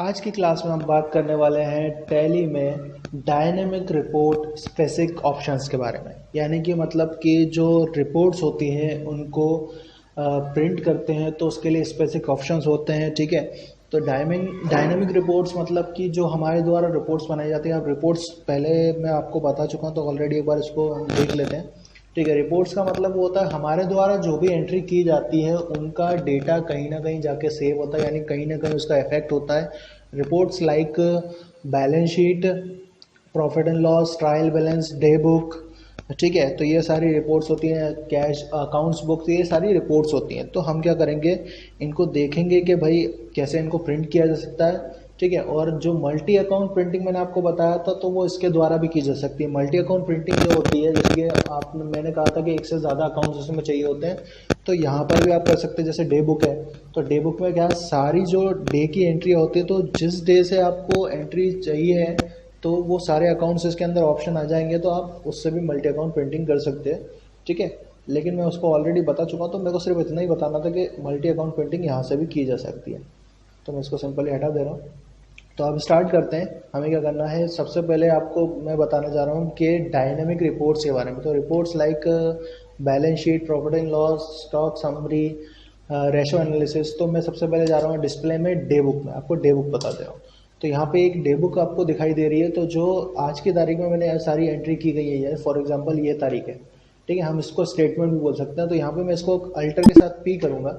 आज की क्लास में हम बात करने वाले हैं टैली में डायनेमिक रिपोर्ट स्पेसिफिक ऑप्शंस के बारे में। यानी कि मतलब कि जो रिपोर्ट्स होती हैं उनको प्रिंट करते हैं तो उसके लिए स्पेसिफिक ऑप्शंस होते हैं। ठीक है, तो डायनेमिक रिपोर्ट्स मतलब कि जो हमारे द्वारा रिपोर्ट्स बनाई जाती है। अब रिपोर्ट्स पहले मैं आपको बता चुका हूँ, तो ऑलरेडी एक बार इसको हम देख लेते हैं। ठीक है, रिपोर्ट्स का मतलब वो होता है हमारे द्वारा जो भी एंट्री की जाती है उनका डेटा कहीं ना कहीं जाके सेव होता है, यानी कहीं ना कहीं उसका इफेक्ट होता है। Reports like balance sheet, profit and loss, trial balance, day book. ठीक है, तो ये सारी रिपोर्ट्स होती हैं, कैश अकाउंट्स बुक, ये सारी रिपोर्ट्स होती हैं। तो हम क्या करेंगे, इनको देखेंगे कि भाई कैसे इनको प्रिंट किया जा सकता है। ठीक है, और जो मल्टी अकाउंट प्रिंटिंग मैंने आपको बताया था तो वो इसके द्वारा भी की जा सकती है। मल्टी अकाउंट प्रिंटिंग जो होती है, जैसे कि मैंने कहा था कि एक से ज़्यादा अकाउंट्स उसमें चाहिए होते हैं, तो यहाँ पर भी आप कर सकते हैं। जैसे डे बुक है, तो डे बुक में क्या सारी जो डे की एंट्री होती है, तो जिस डे से आपको एंट्री चाहिए है तो वो सारे अकाउंट्स इसके अंदर ऑप्शन आ जाएंगे, तो आप उससे भी मल्टी अकाउंट प्रिंटिंग कर सकते हैं। ठीक है, लेकिन मैं उसको ऑलरेडी बता चुका हूँ, तो मेरे को सिर्फ इतना ही बताना था कि मल्टी अकाउंट प्रिंटिंग यहाँ से भी की जा सकती है। तो मैं इसको सिंपली हटा दे रहा हूँ। तो अब स्टार्ट करते हैं। हमें क्या करना है, सबसे पहले आपको मैं बताना चाह रहा हूँ कि डायनेमिक रिपोर्ट्स के बारे में। तो reports like balance sheet, profit and loss, stock summary, ratio analysis. तो मैं सबसे पहले जा रहा हूँ डिस्प्ले में डे बुक में, आपको डे बुक बता दे रहा हूँ। तो यहाँ पे एक डे बुक आपको दिखाई दे रही है, तो जो आज की तारीख में मैंने सारी एंट्री की गई है, फॉर एग्जांपल ये तारीख है। ठीक है, हम इसको स्टेटमेंट भी बोल सकते हैं। तो यहाँ पे मैं इसको अल्टर के साथ पी करूँगा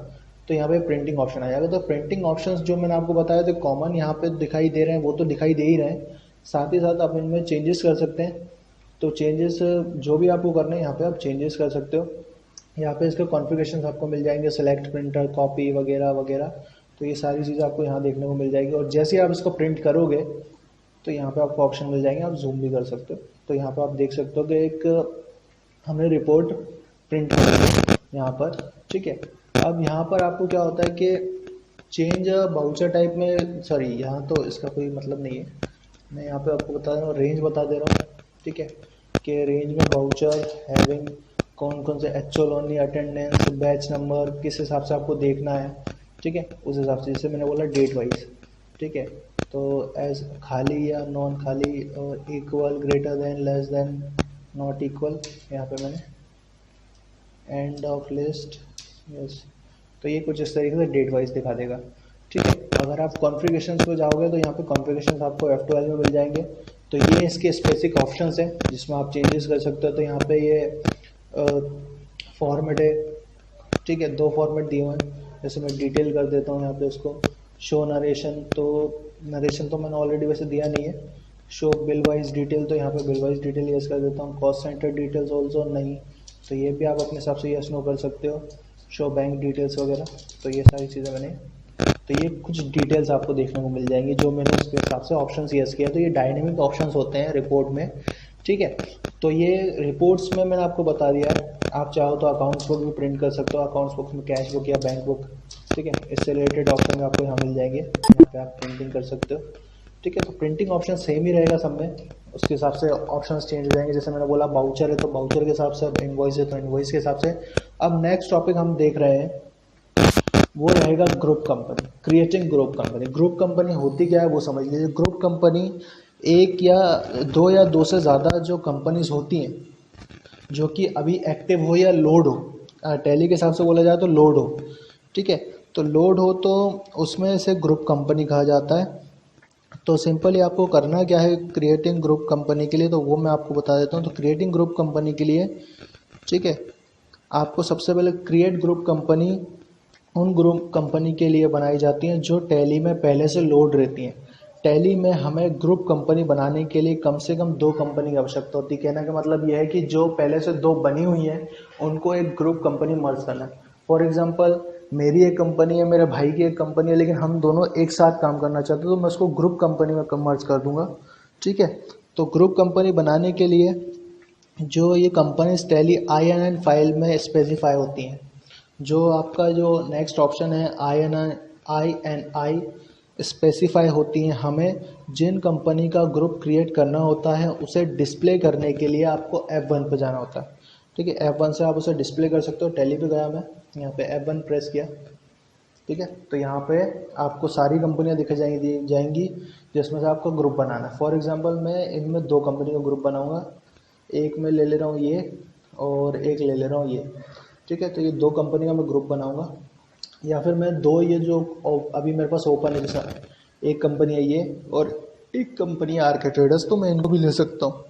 तो यहाँ पे प्रिंटिंग ऑप्शन आ जाएगा। तो प्रिंटिंग ऑप्शंस जो मैंने आपको बताया थे कॉमन यहाँ पे दिखाई दे रहे हैं, वो तो दिखाई दे ही रहे हैं। साथ ही साथ आप इनमें चेंजेस कर सकते हैं। तो चेंजेस जो भी आपको करने हैं यहाँ पे आप चेंजेस कर सकते हो। यहाँ पे इसके कॉन्फ़िगरेशंस आपको मिल जाएंगे, सेलेक्ट प्रिंटर, कॉपी वगैरह वगैरह। तो ये सारी चीज़ें आपको यहाँ देखने को मिल जाएगी, और जैसे ही आप इसको प्रिंट करोगे तो यहाँ पे आपको ऑप्शन मिल जाएंगे, आप जूम भी कर सकते हो। तो यहाँ पे आप देख सकते हो कि एक हमने रिपोर्ट प्रिंट की है यहाँ पर। ठीक है, अब यहाँ पर आपको क्या होता है कि चेंज बाउचर टाइप में, सॉरी यहाँ तो इसका कोई मतलब नहीं है। मैं यहाँ पे आपको बता रहा हूँ, रेंज बता दे रहा हूँ। ठीक है, कि रेंज में बाउचर हैविंग कौन कौन से actual only, attendance, batch number, किस हिसाब से आपको देखना है। ठीक है, उस हिसाब से, जैसे मैंने बोला डेट वाइज। ठीक है, तो एज खाली या नॉन खाली, और equal, greater than, less than, not equal, यहाँ पे मैंने एंड ऑफ लिस्ट, यस। तो ये कुछ इस तरीके से डेट वाइज दिखा देगा। ठीक है, अगर आप कॉन्फ़िगरेशंस पे जाओगे तो यहाँ पे कॉन्फ़िगरेशंस आपको F12 में मिल जाएंगे। तो ये इसके स्पेसिफिक ऑप्शंस हैं जिसमें आप चेंजेस कर सकते हो। तो यहाँ पे ये फॉर्मेट है। ठीक है, दो फॉर्मेट दिए हुए हैं। जैसे मैं डिटेल कर देता हूँ यहाँ पे उसको, शो नरेशन। तो नरेशन तो मैंने ऑलरेडी वैसे दिया नहीं है। शो बिल वाइज डिटेल, तो यहाँ पे बिल वाइज डिटेल यस कर देता हूँ। कॉस्ट सेंटर डिटेल्स ऑल्सो नहीं, तो ये भी आप अपने हिसाब से यस नो कर सकते हो। शो बैंक डिटेल्स वगैरह, तो ये सारी चीज़ें मैंने, तो ये कुछ डिटेल्स आपको देखने को मिल जाएंगी जो मैंने उसके हिसाब से ऑप्शंस यस किया। तो ये डायनेमिक ऑप्शंस होते हैं रिपोर्ट में। ठीक है, तो ये रिपोर्ट्स में मैंने आपको बता दिया है। आप चाहो तो अकाउंट्स बुक भी प्रिंट कर सकते हो, अकाउंट्स बुक में कैश बुक या बैंक बुक। ठीक है, इससे रिलेटेड ऑप्शन आपको यहाँ मिल जाएंगे, यहाँ पे आप प्रिंटिंग कर सकते हो। ठीक है, तो प्रिंटिंग ऑप्शन सेम ही रहेगा सब में, उसके हिसाब से ऑप्शंस चेंज हो जाएंगे। जैसे मैंने बोला बाउचर है तो बाउचर के हिसाब से, इनवॉइस है तो इनवॉइस के हिसाब से। अब नेक्स्ट टॉपिक हम देख रहे हैं, वो रहेगा group company, creating group company. Group company होती क्या है वो समझ लीजिए। ग्रुप कंपनी एक या दो से ज़्यादा जो कंपनीज होती हैं जो कि अभी एक्टिव हो या लोड हो, टैली के हिसाब से बोला जाए तो लोड हो। ठीक है, तो लोड हो तो उसमें से ग्रुप कंपनी कहा जाता है। तो सिंपली आपको करना क्या है क्रिएटिंग ग्रुप कंपनी के लिए, तो वो मैं आपको बता देता हूँ। तो क्रिएटिंग ग्रुप कंपनी के लिए, ठीक है, आपको सबसे पहले क्रिएट ग्रुप कंपनी उन ग्रुप कंपनी के लिए बनाई जाती हैं जो टैली में पहले से लोड रहती हैं। टैली में हमें ग्रुप कंपनी बनाने के लिए कम से कम दो कंपनी की आवश्यकता होती है। कहने का मतलब यह है कि जो पहले से दो बनी हुई हैं उनको एक ग्रुप कंपनी मर्ज करना है। फॉर एग्जांपल, मेरी एक कंपनी है, मेरे भाई की एक कंपनी है, लेकिन हम दोनों एक साथ काम करना चाहते हैं, तो मैं उसको ग्रुप कंपनी में मर्ज कर दूंगा। ठीक है, तो ग्रुप कंपनी बनाने के लिए जो ये कंपनीज टैली INN फाइल में स्पेसिफाई होती हैं। जो आपका जो नेक्स्ट ऑप्शन है INI स्पेसिफाई होती हैं। हमें जिन कंपनी का ग्रुप क्रिएट करना होता है उसे डिस्प्ले करने के लिए आपको F1 पे जाना होता है। ठीक है, F1 से आप उसे डिस्प्ले कर सकते हो। टैली पे गया मैं, यहाँ पे F1 प्रेस किया, ठीक है। तो यहाँ पे आपको सारी कंपनियाँ दिखाई जाएंगी जिसमें से आपको ग्रुप बनाना है। फॉर एग्जांपल मैं इनमें 2 कंपनी का ग्रुप बनाऊंगा, एक मैं ले ले रहा हूँ ये और एक ले ले रहा हूँ ये, ठीक है। तो ये 2 कंपनी का मैं ग्रुप बनाऊंगा, या फिर मैं 2 ये जो अभी मेरे पास ओपन है, जैसा एक कंपनी है ये और एक कंपनी है आरके ट्रेडर्स, तो मैं इनको भी ले सकता हूँ।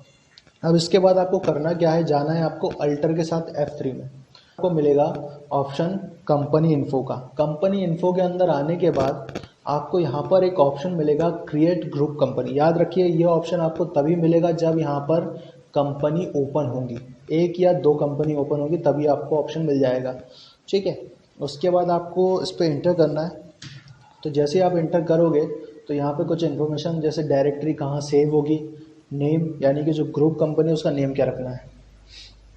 अब इसके बाद आपको करना क्या है, जाना है आपको अल्टर के साथ F3 में, आपको मिलेगा ऑप्शन कंपनी इन्फो का। कंपनी इन्फो के अंदर आने के बाद आपको यहाँ पर एक ऑप्शन मिलेगा क्रिएट ग्रुप कंपनी। याद रखिए ये ऑप्शन आपको तभी मिलेगा जब यहाँ पर कंपनी ओपन होंगी, 1 या 2 कंपनी ओपन होगी तभी आपको ऑप्शन मिल जाएगा, ठीक है। उसके बाद आपको इस पर इंटर करना है। तो जैसे आप इंटर करोगे तो यहाँ पे कुछ इन्फॉर्मेशन, जैसे डायरेक्टरी कहाँ सेव होगी, नेम यानी कि जो ग्रुप कंपनी है उसका नेम क्या रखना है।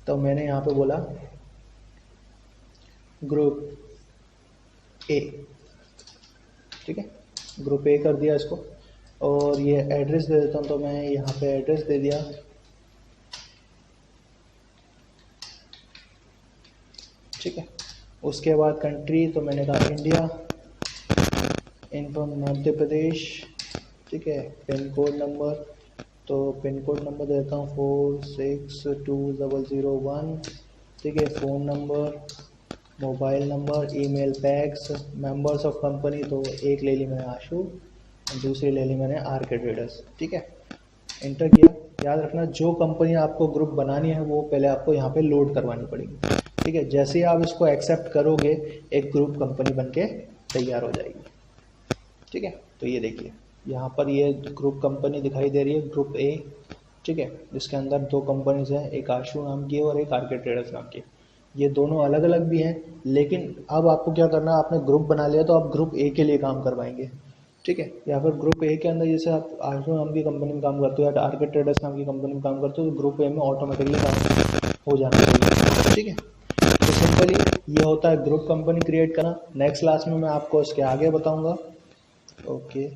तो मैंने यहाँ पे बोला ग्रुप ए, ठीक है, ग्रुप ए कर दिया इसको। और ये एड्रेस दे देता हूँ, तो मैं यहाँ पे एड्रेस दे दिया, ठीक है। उसके बाद कंट्री, तो मैंने कहा इंडिया, इन्फॉर्म मध्य प्रदेश, ठीक है। पिन कोड नंबर, तो पिन कोड नंबर देता हूँ 462001, ठीक है। Phone number, mobile number, email, PACS, members of company, तो एक ले ली मैंने आशु, दूसरी ले ली मैंने आरके ट्रेडर्स, ठीक है। इंटर किया। याद रखना जो कंपनी आपको ग्रुप बनानी है वो पहले आपको यहाँ पे लोड करवानी पड़ेगी, ठीक है। जैसे ही आप इसको एक्सेप्ट करोगे एक ग्रुप कंपनी बनके तैयार हो जाएगी, ठीक है। तो ये देखिए यहाँ पर ये ग्रुप कंपनी दिखाई दे रही है, ग्रुप ए, ठीक है। जिसके अंदर 2 कंपनीज हैं, एक आशु नाम की है और एक आरके ट्रेडर्स नाम की। ये दोनों अलग अलग भी हैं, लेकिन अब आपको क्या करना है, आपने ग्रुप बना लिया तो आप ग्रुप ए के लिए काम करवाएंगे, ठीक है। या फिर ग्रुप ए के अंदर जैसे आप आशु नाम की कंपनी में काम करते हो या आरके ट्रेडर्स नाम की कंपनी में काम करते हो तो ग्रुप ए में ऑटोमेटिकली काम हो जाना चाहिए, ठीक है। तो सिंपली ये होता है ग्रुप कंपनी क्रिएट करना। नेक्स्ट क्लास में मैं आपको इसके आगे बताऊँगा। ओके।